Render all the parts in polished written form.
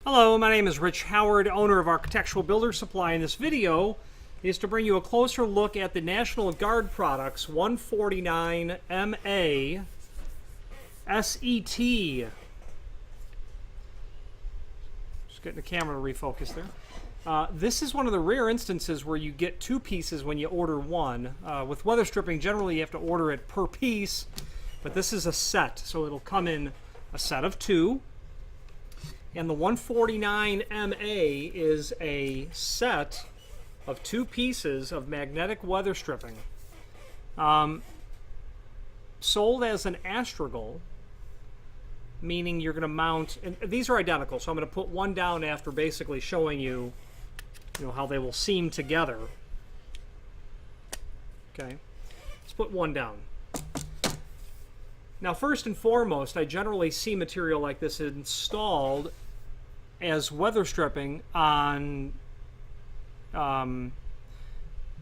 Hello, my name is Rich Howard, owner of Architectural Builder Supply, and this video is to bring you a closer look at the National Guard products 149MASET. Just getting the camera to refocus there. This is one of the rare instances where you get two pieces when you order one. With weather stripping, generally you have to order it per piece, but this is a set, so it'll come in a set of two. And the 149MA is a set of two pieces of magnetic weather stripping, sold as an astragal, meaning you're going to mount, and these are identical, so I'm going to put one down after basically showing you, how they will seam together. Okay, let's put one down. Now, first and foremost, I generally see material like this installed as weather stripping on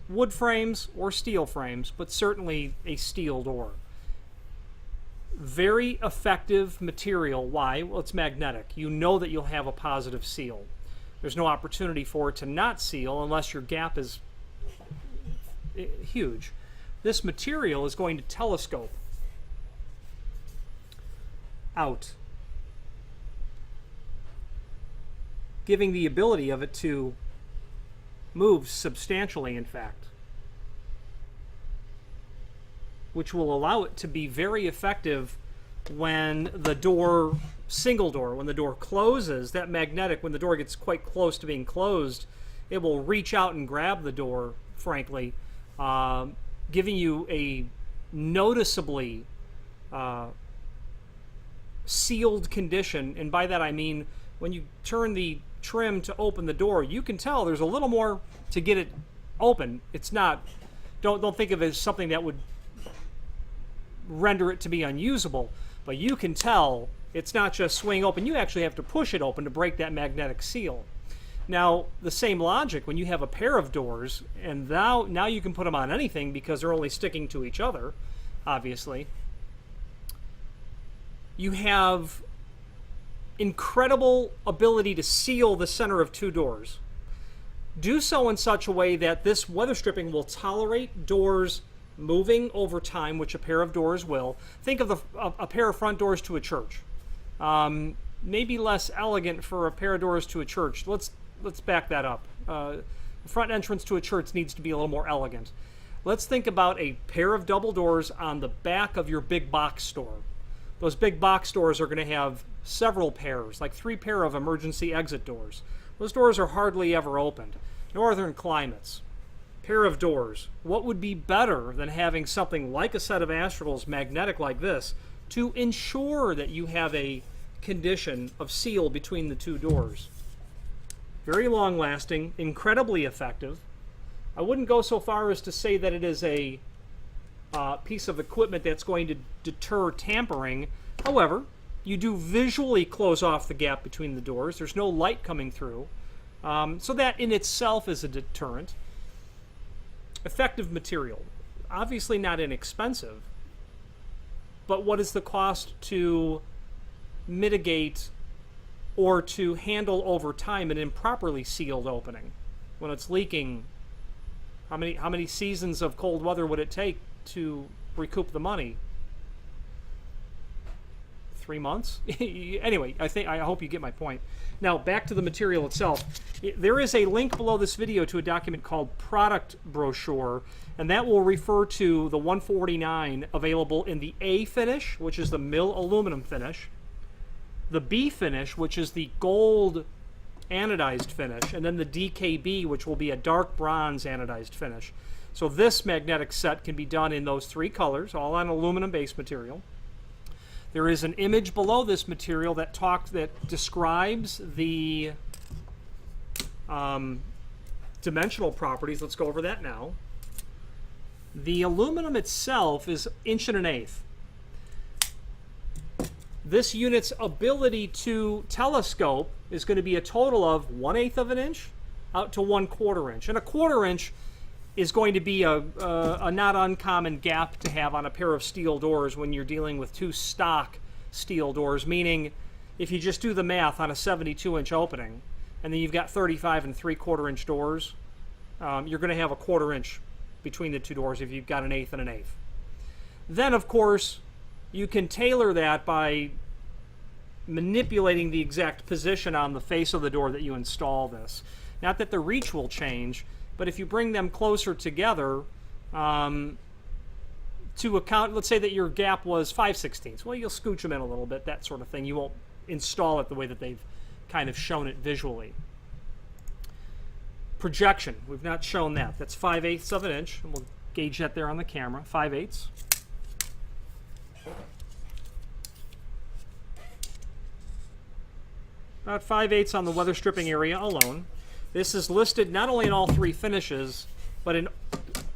wood frames or steel frames, but certainly a steel door. Very effective material. Why? Well, it's magnetic. You know that you'll have a positive seal. There's no opportunity for it to not seal unless your gap is huge. This material is going to telescope out, giving the ability of it to move substantially, in fact, which will allow it to be very effective when the door, single door, when the door closes. That magnetic, when the door gets quite close to being closed, it will reach out and grab the door, frankly, giving you a noticeably sealed condition. And by that I mean when you turn the trim to open the door, you can tell there's a little more to get it open. It's not, don't think of it as something that would render it to be unusable, but you can tell it's not just swing open. You actually have to push it open to break that magnetic seal. Now, the same logic when you have a pair of doors, and now you can put them on anything because they're only sticking to each other, obviously. You have incredible ability to seal the center of two doors. Do so in such a way that this weather stripping will tolerate doors moving over time, which a pair of doors will. Think of a pair of front doors to a church. Maybe less elegant for a pair of doors to a church. Let's back that up. The front entrance to a church needs to be a little more elegant. Let's think about a pair of double doors on the back of your big box store. Those big box doors are going to have several pairs, like 3 pair of emergency exit doors. Those doors are hardly ever opened. Northern climates, pair of doors. What would be better than having something like a set of astragals, magnetic like this, to ensure that you have a condition of seal between the two doors? Very long lasting, incredibly effective. I wouldn't go so far as to say that it is a piece of equipment that's going to deter tampering. However, you do visually close off the gap between the doors. There's no light coming through. So that in itself is a deterrent. Effective material. Obviously not inexpensive. But what is the cost to mitigate or to handle over time an improperly sealed opening? When it's leaking, how many seasons of cold weather would it take to recoup the money? 3 months? Anyway, I hope you get my point. Now, back to the material itself. There is a link below this video to a document called Product Brochure, and that will refer to the 149 available in the A finish, which is the mill aluminum finish, the B finish, which is the gold anodized finish, and then the DKB, which will be a dark bronze anodized finish. So this magnetic set can be done in those 3 colors, all on aluminum-based material. There is an image below this material that describes the dimensional properties. Let's go over that now. The aluminum itself is 1.1 inch. This unit's ability to telescope is going to be a total of 1/8 of an inch out to 1/4 inch. And a 1/4 inch is going to be a not uncommon gap to have on a pair of steel doors when you're dealing with two stock steel doors, meaning if you just do the math on a 72-inch opening, and then you've got 35 and 3/4 inch doors, you're going to have a 1/4 inch between the two doors if you've got an 1/8 and an 1/8. Then, of course, you can tailor that by manipulating the exact position on the face of the door that you install this. Not that the reach will change, but if you bring them closer together, to account, let's say that your gap was 5/16. Well, you'll scooch them in a little bit, that sort of thing. You won't install it the way that they've kind of shown it visually. Projection, we've not shown that. That's 5/8 of an inch, and we'll gauge that there on the camera. 5/8. About 5/8 on the weather stripping area alone. This is listed not only in all three finishes, but in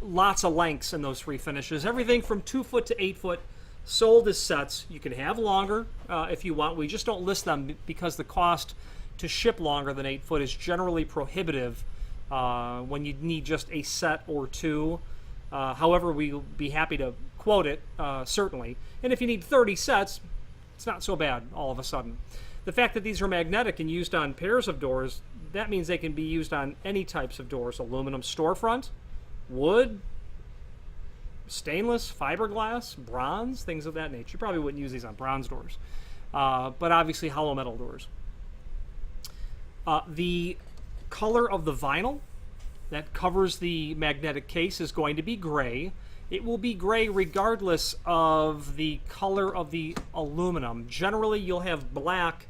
lots of lengths in those three finishes. Everything from 2 foot to 8 foot, sold as sets. You can have longer if you want. We just don't list them because the cost to ship longer than 8 foot is generally prohibitive when you need just a set or two. However, we'll be happy to quote it, certainly. And if you need 30 sets, it's not so bad all of a sudden. The fact that these are magnetic and used on pairs of doors, that means they can be used on any types of doors. Aluminum storefront, wood, stainless, fiberglass, bronze, things of that nature. You probably wouldn't use these on bronze doors, but obviously hollow metal doors. The color of the vinyl that covers the magnetic case is going to be gray. It will be gray regardless of the color of the aluminum. Generally, you'll have black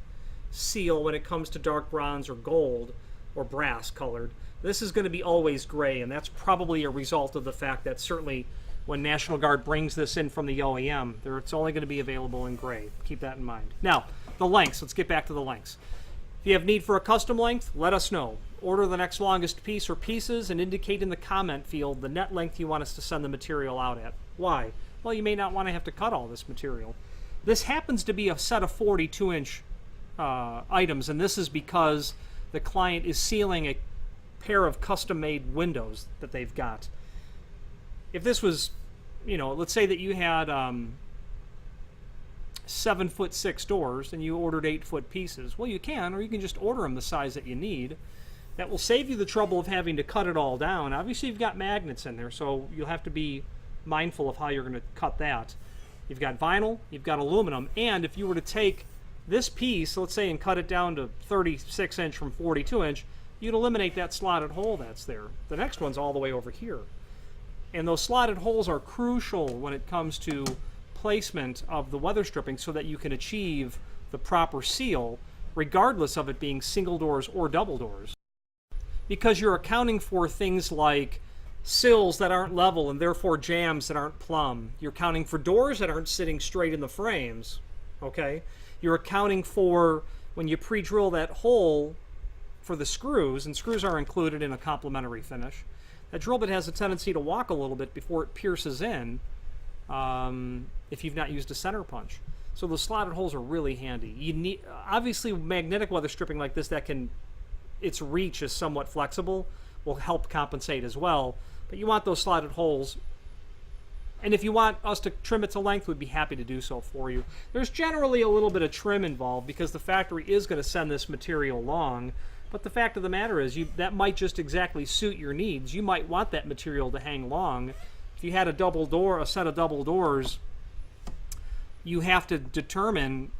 seal when it comes to dark bronze or gold or brass colored. This is going to be always gray, and that's probably a result of the fact that certainly when National Guard brings this in from the OEM, it's only going to be available in gray. Keep that in mind. Now, the lengths. Let's get back to the lengths. If you have need for a custom length, let us know. Order the next longest piece or pieces and indicate in the comment field the net length you want us to send the material out at. Why? Well, you may not want to have to cut all this material. This happens to be a set of 42-inch items, and this is because the client is sealing a pair of custom-made windows that they've got. If this was, let's say that you had 7'6" doors and you ordered 8-foot pieces. Well, you can, or you can just order them the size that you need. That will save you the trouble of having to cut it all down. Obviously, you've got magnets in there, so you'll have to be mindful of how you're going to cut that. You've got vinyl, you've got aluminum, and if you were to take this piece, let's say, and cut it down to 36-inch from 42-inch, you'd eliminate that slotted hole that's there. The next one's all the way over here. And those slotted holes are crucial when it comes to placement of the weather stripping so that you can achieve the proper seal, regardless of it being single doors or double doors. Because you're accounting for things like sills that aren't level and therefore jambs that aren't plumb. You're accounting for doors that aren't sitting straight in the frames. Okay? You're accounting for when you pre-drill that hole for the screws, and screws are included in a complementary finish. That drill bit has a tendency to walk a little bit before it pierces in if you've not used a center punch. So the slotted holes are really handy. You need, obviously, magnetic weather stripping like this its reach is somewhat flexible, will help compensate as well. But you want those slotted holes. And if you want us to trim it to length, we'd be happy to do so for you. There's generally a little bit of trim involved because the factory is going to send this material long. But the fact of the matter is that might just exactly suit your needs. You might want that material to hang long. If you had a set of double doors, you have to determine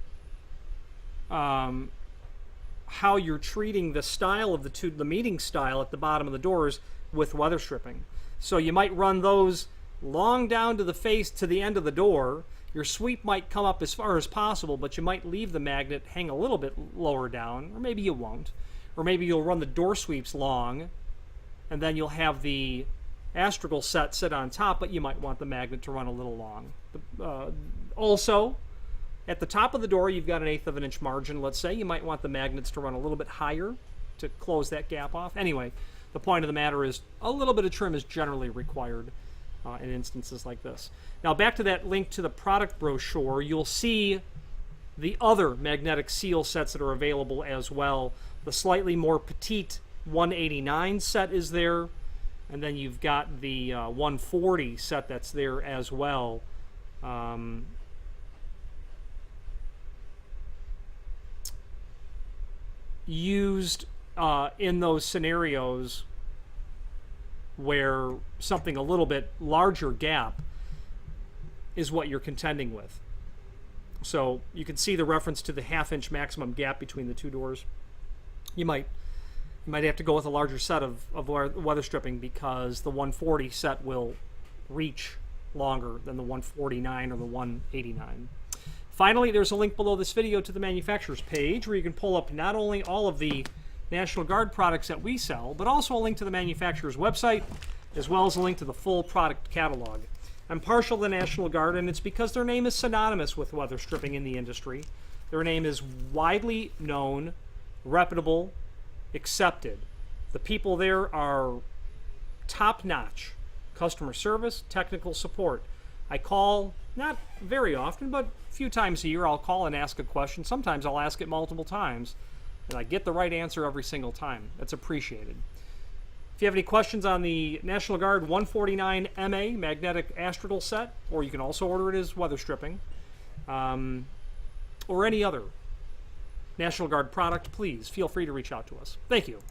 how you're treating the style of the meeting style at the bottom of the doors with weather stripping. So you might run those long down to the face to the end of the door. Your sweep might come up as far as possible, but you might leave the magnet hang a little bit lower down, or maybe you won't. Or maybe you'll run the door sweeps long, and then you'll have the astragal set sit on top, but you might want the magnet to run a little long. Also, at the top of the door, you've got an 1/8 of an inch margin, let's say. You might want the magnets to run a little bit higher to close that gap off. Anyway, the point of the matter is a little bit of trim is generally required in instances like this. Now, back to that link to the product brochure, you'll see the other magnetic seal sets that are available as well. The slightly more petite 189 set is there, and then you've got the 140 set that's there as well. used in those scenarios where something a little bit larger gap is what you're contending with. So you can see the reference to the 1/2 inch maximum gap between the two doors. You might have to go with a larger set of weather stripping because the 140 set will reach longer than the 149 or the 189. Finally, there's a link below this video to the manufacturer's page where you can pull up not only all of the National Guard products that we sell, but also a link to the manufacturer's website, as well as a link to the full product catalog. I'm partial to the National Guard, and it's because their name is synonymous with weather stripping in the industry. Their name is widely known, reputable, accepted. The people there are top-notch. Customer service, technical support. I call, not very often, but a few times a year I'll call and ask a question. Sometimes I'll ask it multiple times, and I get the right answer every single time. That's appreciated. If you have any questions on the National Guard 149MA magnetic astragal set, or you can also order it as weather stripping, or any other National Guard product, please feel free to reach out to us. Thank you.